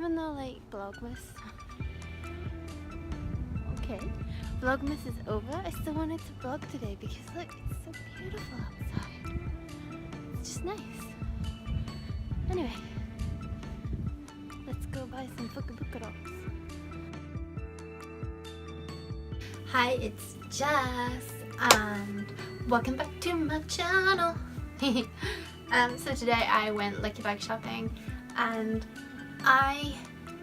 even though like Vlogmas, okay, Vlogmas is over, I still wanted to vlog today because look, it's so beautiful outside. It's just nice. Anyway, let's go buy some fukabuka dolls. Hi, it's Jess and welcome back to my channel. So today I went lucky bag shopping and I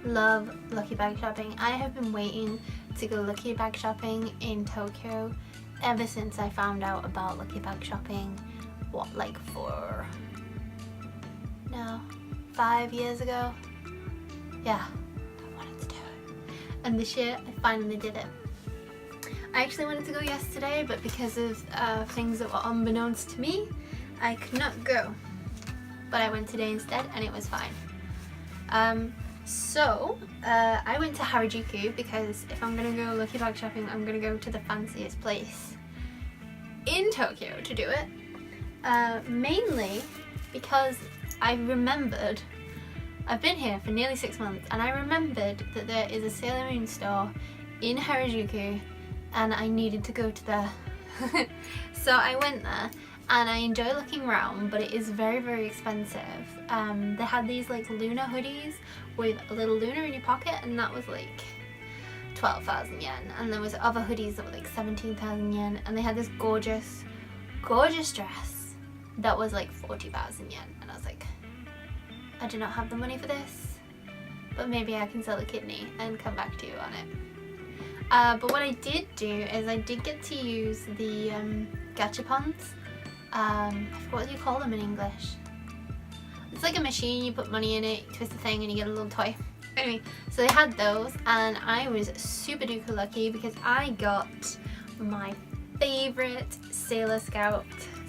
love lucky bag shopping. I have been waiting to go lucky bag shopping in Tokyo ever since I found out about lucky bag shopping, what, like 5 years ago? Yeah, I wanted to do it. And this year I finally did it. I actually wanted to go yesterday, but because of things that were unbeknownst to me, I could not go. But I went today instead and it was fine. I went to Harajuku because if I'm gonna go lucky bag shopping, I'm gonna go to the fanciest place in Tokyo to do it. Mainly because I remembered, I've been here for nearly 6 months and I remembered that there is a Sailor Moon store in Harajuku and I needed to go to there. So I went there and I enjoy looking around, but it is very, very expensive. They had these like Luna hoodies with a little Luna in your pocket and that was like 12,000 yen, and there was other hoodies that were like 17,000 yen, and they had this gorgeous, gorgeous dress that was like 40,000 yen, and I was like, I do not have the money for this, but maybe I can sell a kidney and come back to you on it. But what I did do is I did get to use the gachapons. I forgot what you call them in English. It's like a machine, you put money in it, you twist the thing and you get a little toy. Anyway, so they had those and I was super duper lucky because I got my favourite Sailor Scout,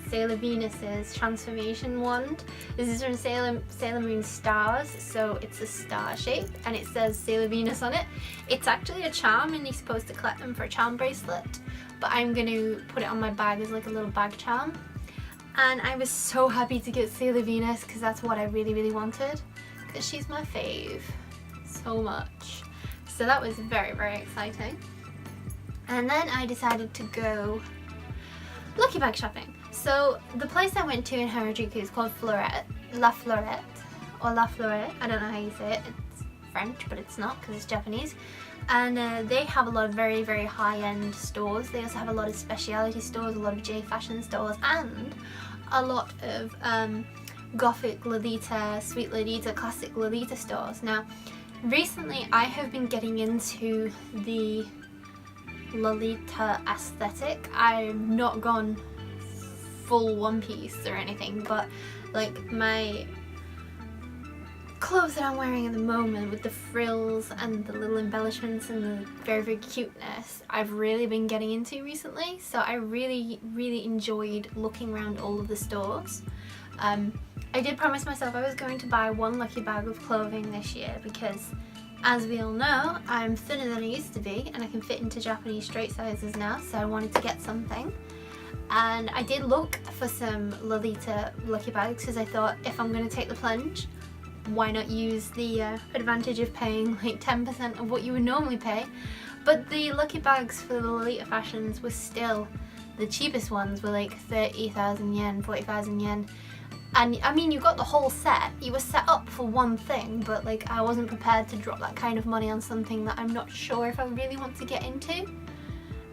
Sailor Venus's transformation wand. This is from Sailor Moon Stars, so it's a star shape and it says Sailor Venus on it. It's actually a charm and you're supposed to collect them for a charm bracelet, but I'm going to put it on my bag as like a little bag charm. And I was so happy to get Sailor Venus because that's what I really, really wanted, because she's my fave so much. So that was very, very exciting. And then I decided to go lucky bag shopping. So the place I went to in Harajuku is called La Fleurette, I don't know how you say it. It's French, but it's not because it's Japanese. And they have a lot of very, very high-end stores. They also have a lot of specialty stores, a lot of J fashion stores, and a lot of gothic Lolita, sweet Lolita, classic Lolita stores. Now, recently I have been getting into the Lolita aesthetic. I've not gone full one piece or anything, but like my clothes that I'm wearing at the moment with the frills and the little embellishments and the very, very cuteness, I've really been getting into recently. So I really, really enjoyed looking around all of the stores. I did promise myself I was going to buy one lucky bag of clothing this year because, as we all know, I'm thinner than I used to be and I can fit into Japanese straight sizes now, so I wanted to get something. And I did look for some Lolita lucky bags because I thought, if I'm going to take the plunge, why not use the advantage of paying like 10% of what you would normally pay. But the lucky bags for the Lolita fashions were still, the cheapest ones were like 30,000 yen, 40,000 yen. And I mean, you got the whole set, you were set up for one thing, but like I wasn't prepared to drop that kind of money on something that I'm not sure if I really want to get into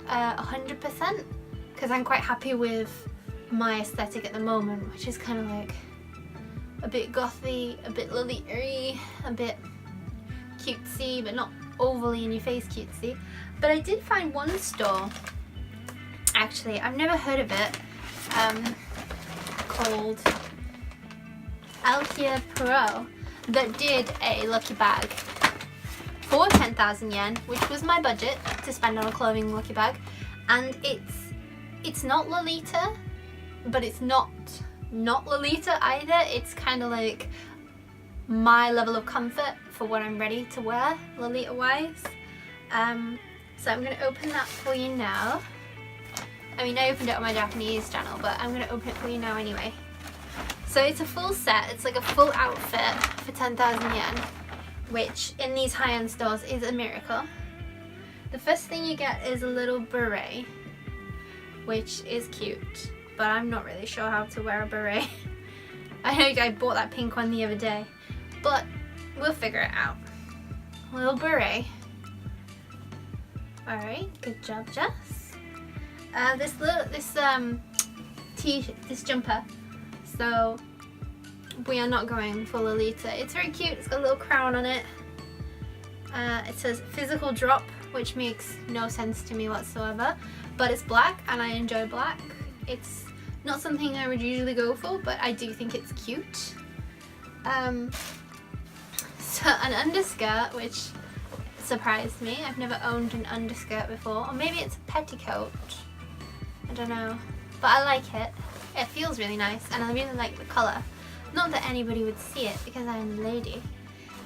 100%, because I'm quite happy with my aesthetic at the moment, which is kind of like a bit gothy, a bit Lolita-y, a bit cutesy, but not overly in your face cutesy. But I did find one store, actually, I've never heard of it, called Alkia Pro, that did a lucky bag for 10,000 yen, which was my budget to spend on a clothing lucky bag. And it's not Lolita, but it's not Lolita either. It's kind of like my level of comfort for what I'm ready to wear Lolita wise. So I'm going to open that for you now. I mean, I opened it on my Japanese channel, but I'm going to open it for you now anyway. So it's a full set, it's like a full outfit for 10,000 yen. which in these high-end stores is a miracle. The first thing you get is a little beret, which is cute, but I'm not really sure how to wear a beret. I know I bought that pink one the other day, but we'll figure it out. Little beret. Alright, good job, Jess. This jumper, so we are not going for Lolita. It's very cute, it's got a little crown on it. It says physical drop, which makes no sense to me whatsoever, but it's black and I enjoy black. It's not something I would usually go for, but I do think it's cute. So an underskirt, which surprised me. I've never owned an underskirt before, or maybe it's a petticoat, I don't know, but I like it. It feels really nice and I really like the colour. Not that anybody would see it because I'm a lady.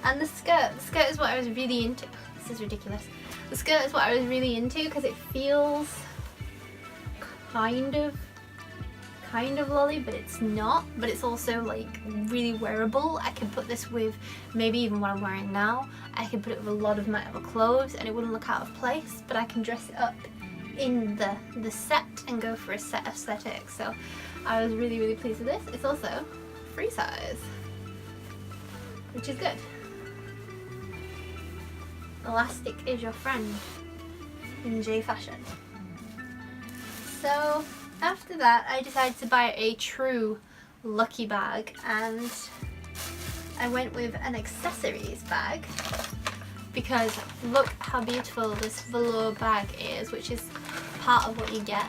And the skirt is what I was really into. This is ridiculous. The skirt is what I was really into because it feels kind of lolly, but it's not. But it's also like really wearable. I can put this with maybe even what I'm wearing now. I can put it with a lot of my other clothes and it wouldn't look out of place, but I can dress it up in the set and go for a set aesthetic. So I was really, really pleased with this. It's also free size, which is good. Elastic is your friend in J fashion. So after that I decided to buy a true lucky bag, and I went with an accessories bag because look how beautiful this velour bag is, which is part of what you get.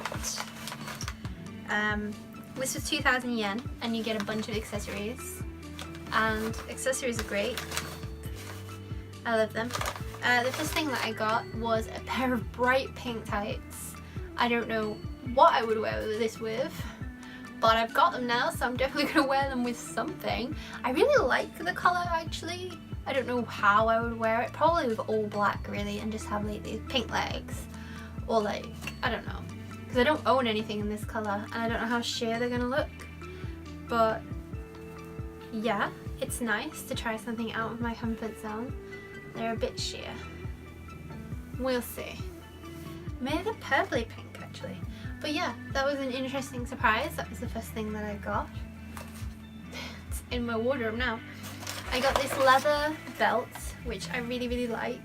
This was 2,000 yen and you get a bunch of accessories, and accessories are great. I love them. The first thing that I got was a pair of bright pink tights. I don't know what I would wear this with, but I've got them now, so I'm definitely going to wear them with something. I really like the colour actually. I don't know how I would wear it, probably with all black really, and just have like these pink legs, or like, I don't know, because I don't own anything in this colour and I don't know how sheer they're going to look, but yeah, it's nice to try something out of my comfort zone. They're a bit sheer. We'll see. Maybe they're purpley pink actually. But yeah, that was an interesting surprise. That was the first thing that I got. It's in my wardrobe now. I got this leather belt, which I really, really like.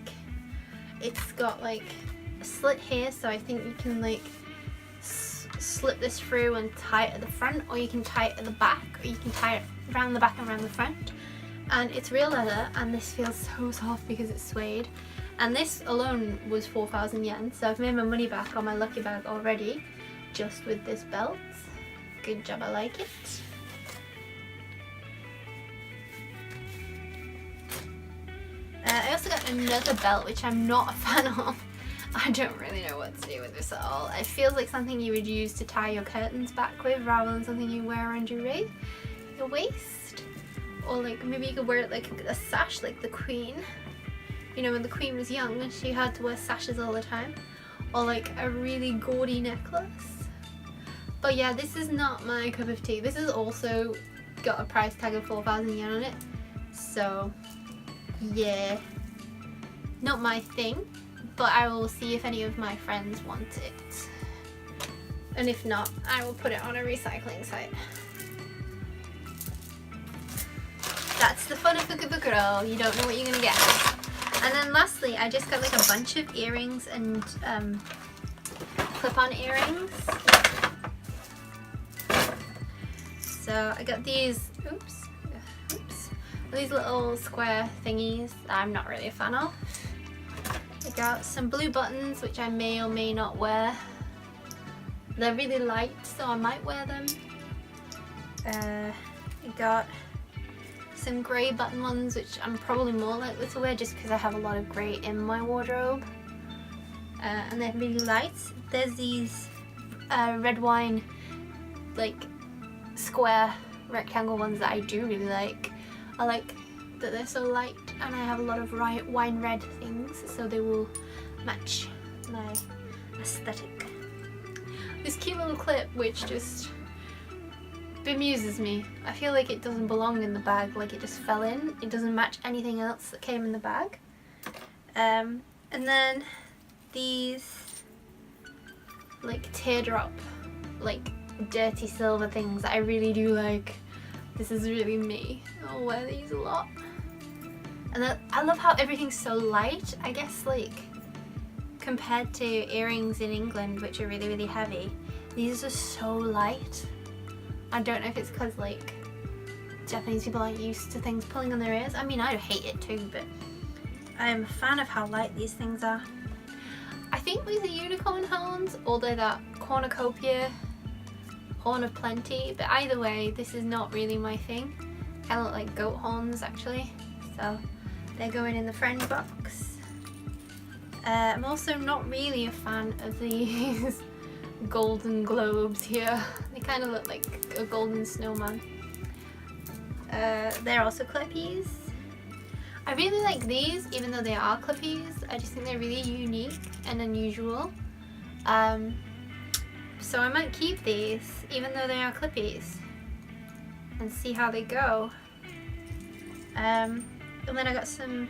It's got like a slit here, so I think you can like slip this through and tie it at the front, or you can tie it at the back, or you can tie it around the back and around the front. And it's real leather, and this feels so soft because it's suede. And this alone was 4,000 yen, so I've made my money back on my lucky bag already, just with this belt. Good job, I like it. I also got another belt, which I'm not a fan of. I don't really know what to do with this at all. It feels like something you would use to tie your curtains back with, rather than something you wear around your waist. Or like maybe you could wear it like a sash, like the Queen. You know, when the Queen was young, she had to wear sashes all the time. Or like a really gaudy necklace. But yeah, this is not my cup of tea. This has also got a price tag of 4,000 yen on it. So yeah, not my thing. But I will see if any of my friends want it. And if not, I will put it on a recycling site. That's the fun of Fukubukuro. You don't know what you're gonna get. And then lastly, I just got like a bunch of earrings and clip-on earrings. So I got these, these little square thingies that I'm not really a fan of. I got some blue buttons, which I may or may not wear. They're really light, so I might wear them. I got some grey button ones, which I'm probably more likely to wear just because I have a lot of grey in my wardrobe. And they're really light. There's these red wine, like square rectangle ones that I do really like. I like that they're so light, and I have a lot of wine red things, so they will match my aesthetic. This cute little clip, which just bemuses me. I feel like it doesn't belong in the bag, like it just fell in. It doesn't match anything else that came in the bag. And then these like teardrop, like dirty silver things that I really do like. This is really me. I'll wear these a lot. And then I love how everything's so light. I guess like compared to earrings in England, which are really, really heavy, these are so light. I don't know if it's because like Japanese people aren't used to things pulling on their ears. I mean, I hate it too, but I'm a fan of how light these things are. I think these are unicorn horns, or they're that cornucopia horn of plenty, but either way, this is not really my thing. Kind of look like goat horns actually, so they're going in the friend box. I'm also not really a fan of these golden globes here. They kind of look like a golden snowman. They're also clippies. I really like these, even though they are clippies. I just think they're really unique and unusual. So I might keep these, even though they are clippies, and see how they go. And then I got some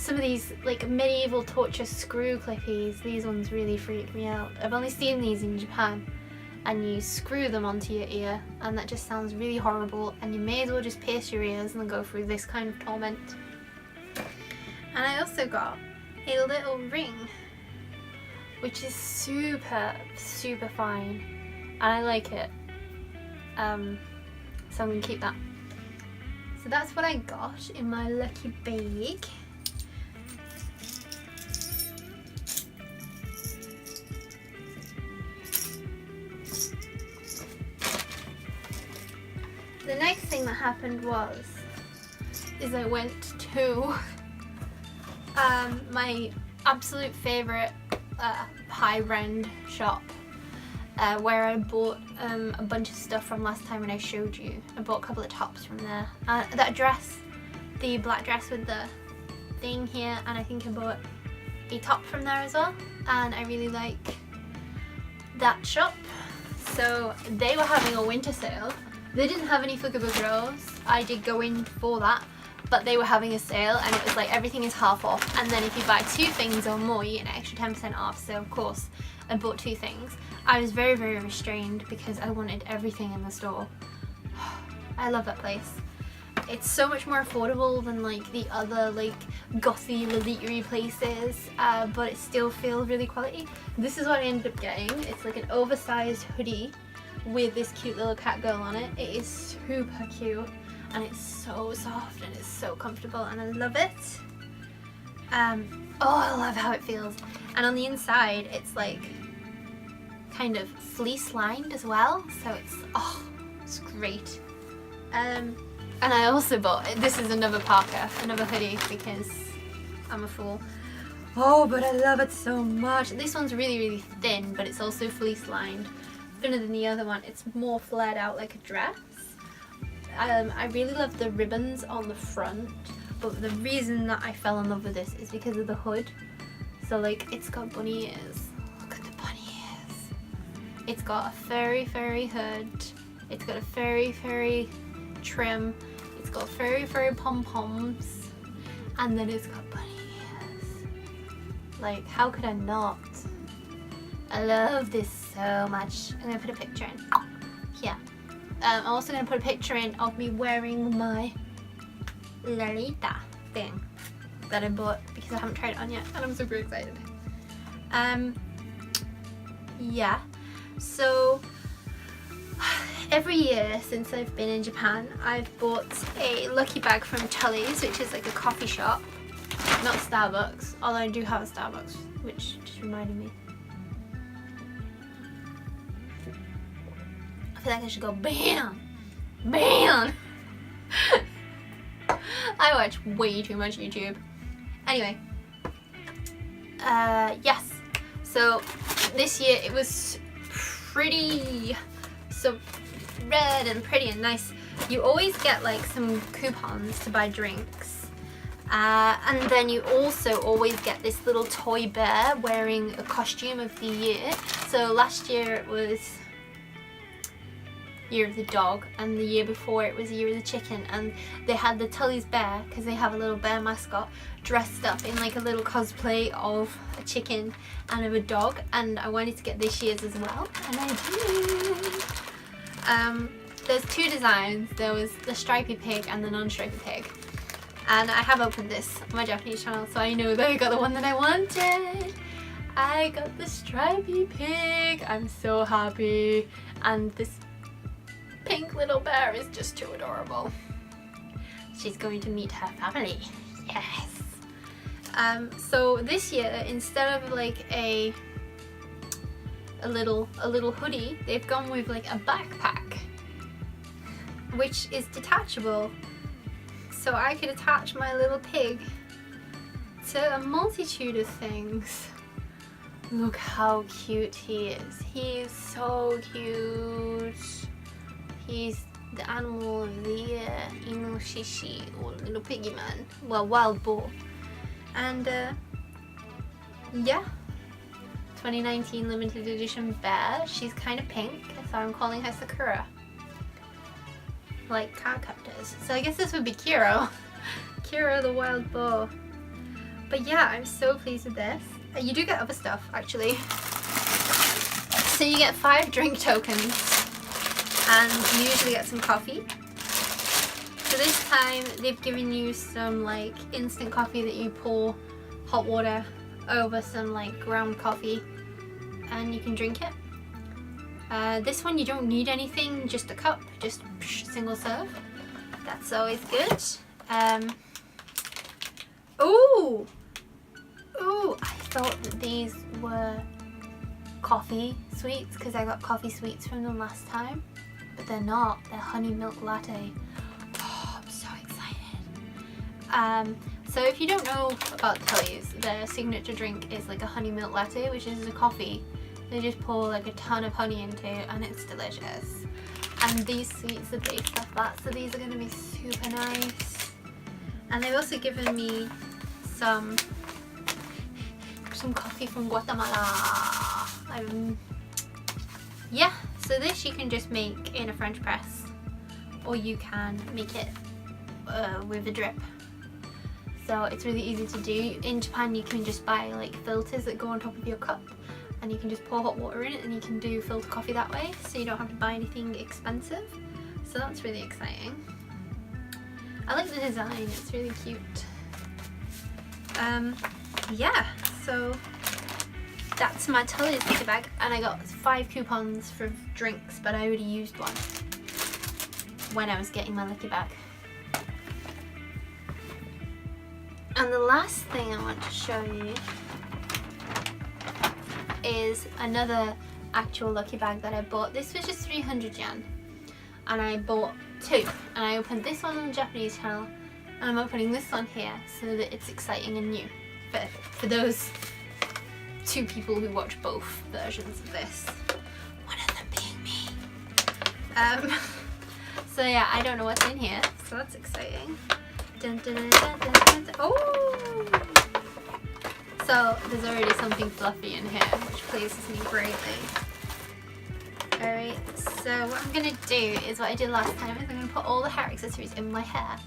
of these like medieval torture screw clippies. These ones really freak me out. I've only seen these in Japan, and you screw them onto your ear, and that just sounds really horrible, and you may as well just pierce your ears and go through this kind of torment. And I also got a little ring, which is super, super fine, and I like it. So I'm gonna keep that. So that's what I got in my lucky bag. The next thing that happened is I went to my absolute favourite high-end shop where I bought a bunch of stuff from last time when I showed you. I bought a couple of tops from there. That dress, the black dress with the thing here, and I think I bought a top from there as well, and I really like that shop. So they were having a winter sale. They didn't have any Fukabu girls. I did go in for that, but they were having a sale, and it was like everything is half off, and then if you buy 2 things or more you get an extra 10% off. So of course I bought 2 things. I was very, very restrained because I wanted everything in the store. I love that place. It's so much more affordable than like the other like gothy, elite-y places, but it still feels really quality. This is what I ended up getting. It's like an oversized hoodie with this cute little cat girl on it. It is super cute, and it's so soft, and it's so comfortable, and I love it. Oh, I love how it feels. And on the inside, it's like kind of fleece lined as well, so it's great. And I also bought, this is another parka, another hoodie, because I'm a fool. Oh, but I love it so much. This one's really, really thin, but it's also fleece lined. Thinner than the other one. It's more flared out like a dress. I really love the ribbons on the front, but the reason that I fell in love with this is because of the hood. So like, it's got bunny ears. Look at the bunny ears. It's got a furry, furry hood. It's got a furry, furry trim. It's got furry, furry pom-poms. And then it's got bunny ears. Like, how could I not? I love this so much. I'm gonna put a picture in here. I'm also gonna put a picture in of me wearing my Lolita thing that I bought because I haven't tried it on yet, and I'm super excited. Yeah, so every year since I've been in Japan, I've bought a lucky bag from Tully's, which is like a coffee shop, not Starbucks, although I do have a Starbucks, which just reminded me. I feel like I should go BAM! BAM! I watch way too much YouTube. Anyway, yes, so this year it was pretty so red and pretty and nice. You always get like some coupons to buy drinks, and then you also always get this little toy bear wearing a costume of the year. So last year it was Year of the Dog, and the year before it was Year of the Chicken, and they had the Tully's bear, because they have a little bear mascot, dressed up in like a little cosplay of a chicken and of a dog, and I wanted to get this year's as well, and I did. There's two designs. There was the stripy pig and the non-stripy pig, and I have opened this on my Japanese channel, so I know that I got the one that I wanted. I got the stripy pig. I'm so happy, and this pink little bear is just too adorable. She's going to meet her family. Yes. So this year, instead of like a little hoodie, they've gone with like a backpack, which is detachable. So I could attach my little pig to a multitude of things. Look how cute he is. He is so cute. He's the animal of the year, Inoshishi, or little piggy man. Well, wild boar. And yeah, 2019 limited edition bear. She's kind of pink, so I'm calling her Sakura, like cardcaptors. So I guess this would be Kiro. Kiro the wild boar. But yeah, I'm so pleased with this. You do get other stuff actually. So you get 5 drink tokens, and you usually get some coffee. So this time they've given you some like instant coffee that you pour hot water over some like ground coffee and you can drink it. This one you don't need anything, just a cup, just single serve. That's always good. Ooh, I thought that these were coffee sweets because I got coffee sweets from them last time. But they're not. They're honey milk latte. Oh, I'm so excited. So if you don't know about Tully's, their signature drink is like a honey milk latte, which is a coffee. They just pour like a ton of honey into it, and it's delicious. And these sweets are based off that, so these are going to be super nice. And they've also given me some coffee from Guatemala. Yeah. So this you can just make in a French press, or you can make it with a drip. So it's really easy to do. In Japan you can just buy like filters that go on top of your cup, and you can just pour hot water in it and you can do filter coffee that way, so you don't have to buy anything expensive. So that's really exciting. I like the design, it's really cute. Yeah, so that's my Tully's sticker bag, and I got 5 coupons for drinks, but I already used one when I was getting my lucky bag. And the last thing I want to show you is another actual lucky bag that I bought. This was just 300 yen, and I bought 2, and I opened this one on the Japanese channel, and I'm opening this one here so that it's exciting and new for those 2 people who watch both versions of this. One of them being me. So yeah, I don't know what's in here, so that's exciting. Dun, dun, dun, dun, dun, dun. Oh! So there's already something fluffy in here, which pleases me greatly. Alright, so what I'm going to do is what I did last time, is I'm going to put all the hair accessories in my hair.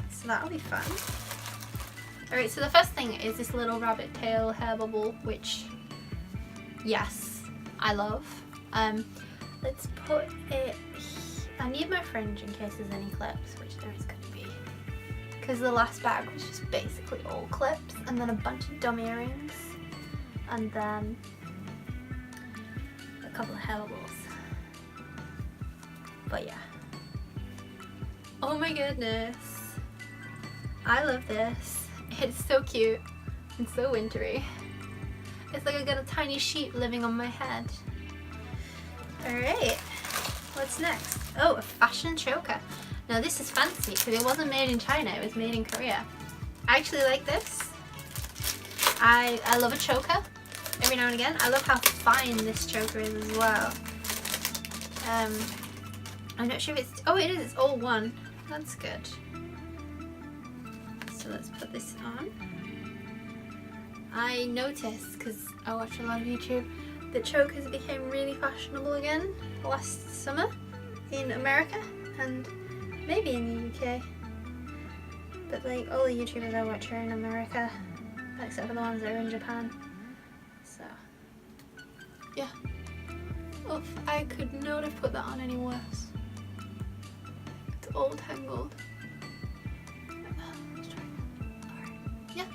So that'll be fun. Alright, so the first thing is this little rabbit tail hair bubble, which, yes, I love. Let's put it, I need my fringe in case there's any clips, which there is going to be. Because the last bag was just basically all clips, and then a bunch of dumb earrings, and then a couple of hair bubbles. But yeah. Oh my goodness. I love this. It's so cute and so wintry. It's like I got a tiny sheep living on my head. Alright, what's next? Oh, a fashion choker. Now this is fancy because it wasn't made in China, it was made in Korea. I actually like this. I love a choker every now and again. I love how fine this choker is as well. I'm not sure if it's, oh it is, it's all one. That's good. So let's put this on. I noticed, because I watch a lot of YouTube, the chokers became really fashionable again last summer in America and maybe in the UK. But like all the YouTubers I watch are in America, except for the ones that are in Japan. So yeah. Oh, I could not have put that on any worse. It's all tangled. Let's try again. Alright. Yeah.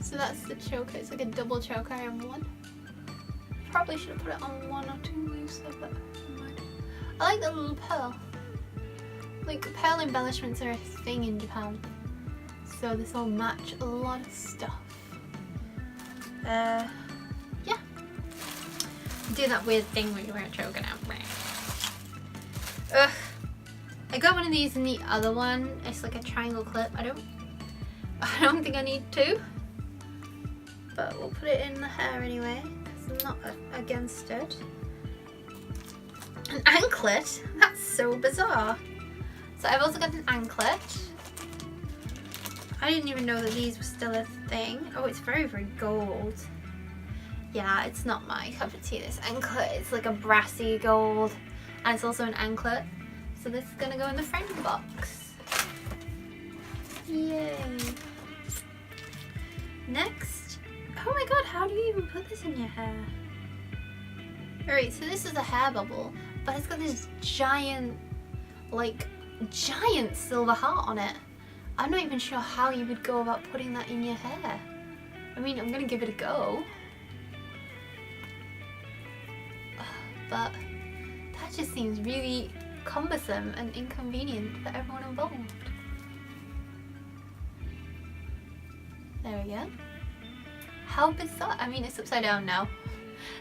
So that's the choker. It's like a double choker in one. Probably should have put it on one or two looser, but never mind. I like the little pearl. Like pearl embellishments are a thing in Japan. So this will match a lot of stuff. Yeah. Do that weird thing where you wear a choker now. Ugh. I got one of these in the other one. It's like a triangle clip. I don't think I need two. But we'll put it in the hair anyway, because I'm not against it. An anklet? That's so bizarre. So I've also got an anklet. I didn't even know that these were still a thing. Oh, it's very, very gold. Yeah, it's not my cup of tea, this anklet. It's like a brassy gold. And it's also an anklet. So this is gonna go in the friend box. Yay. Next. Oh my god, how do you even put this in your hair? Alright, so this is a hair bubble, but it's got this giant silver heart on it. I'm not even sure how you would go about putting that in your hair. I mean, I'm gonna give it a go. But that just seems really cumbersome and inconvenient for everyone involved. There we go. How bizarre. I mean, it's upside down now,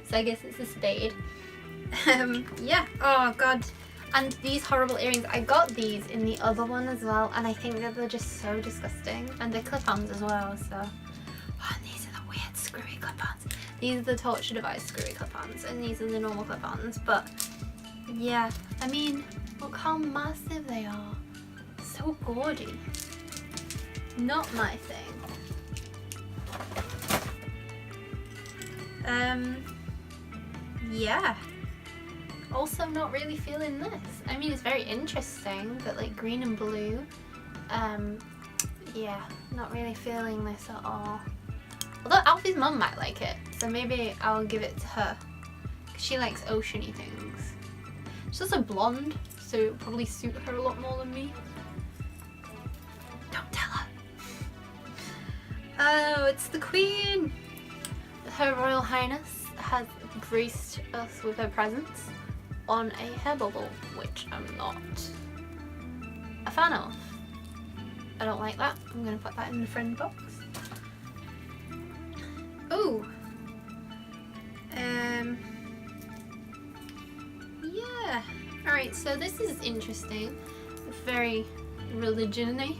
so I guess it's a spade. Yeah. Oh god. And these horrible earrings, I got these in the other one as well, and I think that they're just so disgusting. And they're clip-ons as well, so. Oh, and these are the weird screwy clip-ons. These are the torture device screwy clip-ons, and these are the normal clip-ons. But yeah, I mean, look how massive they are. So gaudy. Not my thing. Yeah. Also not really feeling this. I mean, it's very interesting, but like green and blue. Yeah, not really feeling this at all. Although Alfie's mum might like it, so maybe I'll give it to her. Because she likes oceany things. She's also blonde, so it'll probably suit her a lot more than me. Don't tell her. Oh, it's the Queen! Her Royal Highness has graced us with her presence on a hair bubble, which I'm not a fan of. I don't like that. I'm going to put that in the friend box. Oh! Yeah. Alright, so this is interesting. Very religion-y.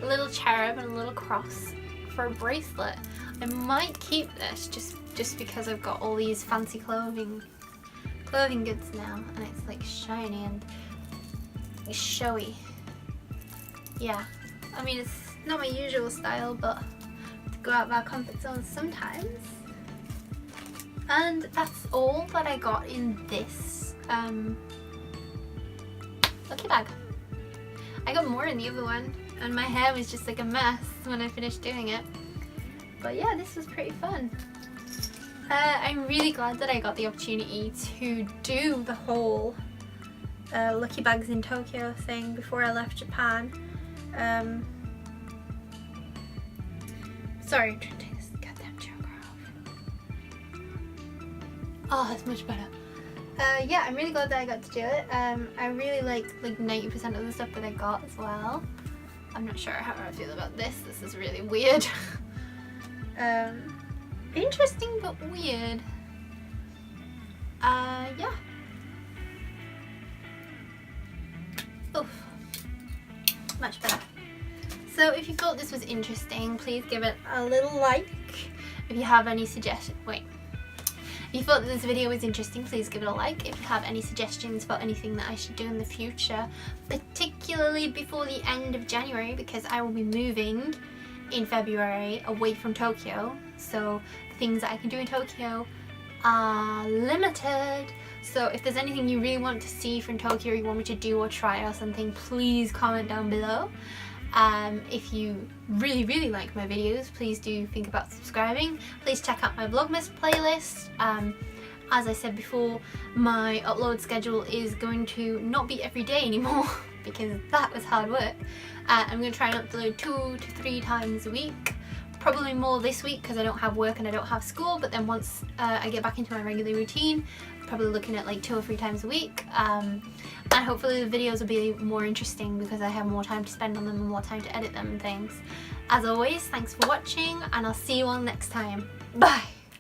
A little cherub and a little cross for a bracelet. I might keep this just because I've got all these fancy clothing goods now, and it's like shiny and showy. Yeah, I mean, it's not my usual style, but to go out of our comfort zone sometimes. And that's all that I got in this lucky bag. I got more in the other one, and my hair was just like a mess when I finished doing it. But yeah, this was pretty fun. I'm really glad that I got the opportunity to do the whole Lucky Bags in Tokyo thing before I left Japan. Sorry, I'm trying to take this goddamn choker off. Oh, that's much better. Yeah, I'm really glad that I got to do it. I really liked like 90% of the stuff that I got as well. I'm not sure how I feel about this. This is really weird. Interesting but weird. Yeah. Oof. Much better. So if you thought this was interesting, please give it a little like. If you have any suggestions, if you thought that this video was interesting, please give it a like. If you have any suggestions for anything that I should do in the future, particularly before the end of January, because I will be moving in February away from Tokyo. So the things that I can do in Tokyo are limited. So if there's anything you really want to see from Tokyo, or you want me to do or try or something, please comment down below. If you really like my videos, please do think about subscribing. Please check out my Vlogmas playlist. As I said before, my upload schedule is going to not be every day anymore because that was hard work. I'm going to try and upload 2 to 3 times a week. Probably more this week because I don't have work and I don't have school, but then once I get back into my regular routine, probably looking at like 2 or 3 times a week. And hopefully the videos will be more interesting because I have more time to spend on them and more time to edit them and things. As always, thanks for watching, and I'll see you all next time. Bye!